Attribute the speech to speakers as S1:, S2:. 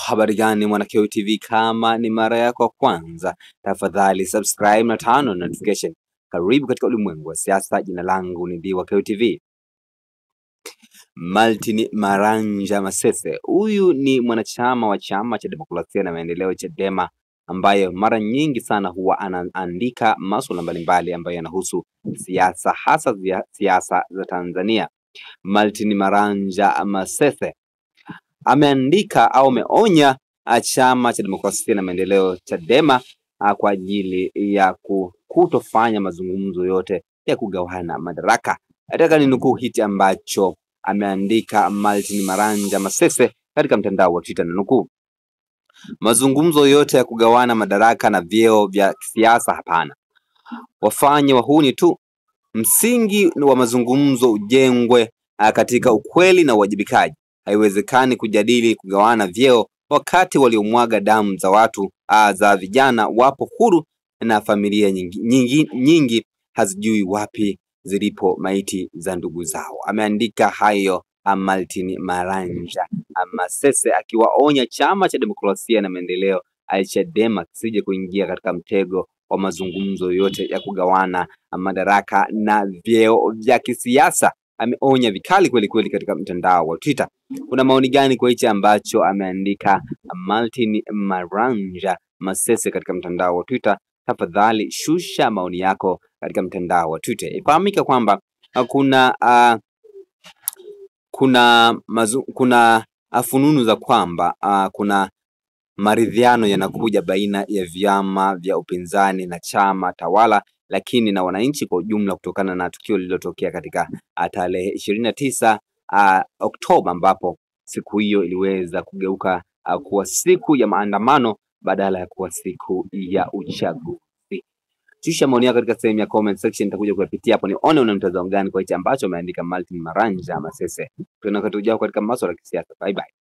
S1: Habari gani mwana KOTV, kama ni mara yako ya kwanza, tafadhali subscribe na turn on notification. Karibu katika ulimwengu wa siasa. Jina langu ni Diwa KOTV. Martin Maranja Masese, huyu ni mwanachama wa Chama cha Demokrasia na Maendeleo Chadema, ambaye mara nyingi sana huwa anaandika masuala mbalimbali ambayo yanahusu siasa, hasa siasa za Tanzania. Martin Maranja Masese ameandika au ameonya Chama cha Demokrasia na Maendeleo Chadema kwa ajili ya kutofanya mazungumzo yote ya kugawana madaraka. Nataka ninukuu hiki ambacho ameandika Martin Maranja Masese katika mtandao wa Twitter, na nukuu: mazungumzo yote ya kugawana madaraka na vyeo vya kisiasa hapana, wafanye wahuni tu. Msingi wa mazungumzo ujengwe katika ukweli na uwajibikaji. Haiwezekani kujadili kugawana vyeo wakati waliomwaga damu za watu za vijana wapo huru na familia nyingi hazijui wapi zilipo maiti za ndugu zao. Ameandika hayo Martin Maranja Masese akiwaonya Chama cha Demokrasia na Maendeleo Chadema kisije kuingia katika mtego wa mazungumzo yote ya kugawana madaraka na vyeo vya kisiasa. Ameonya vikali kweli kweli katika mtandao wa Twitter. Kuna maoni gani kwa hichi ambacho ameandika Martin Maranja Masese katika mtandao wa Twitter? Tafadhali shusha maoni yako katika mtandao wa Twitter. Ifahamika kwamba kuna fununu za kwamba kuna maridhiano yanakuja baina ya vyama vya upinzani na chama tawala, lakini na wananchi kwa ujumla, kutokana na tukio lililotokea katika tarehe 29 Oktoba, ambapo siku hiyo iliweza kugeuka kuwa siku ya maandamano badala ya kuwa siku ya uchaguzi. Shusha maoni yako katika sehemu ya comment section, nitakuja kuyapitia hapo nione una mtazamo gani kwa hicho ambacho ameandika Martin Maranja Masese. Tunakutujao katika masuala ya kisiasa. Bye bye.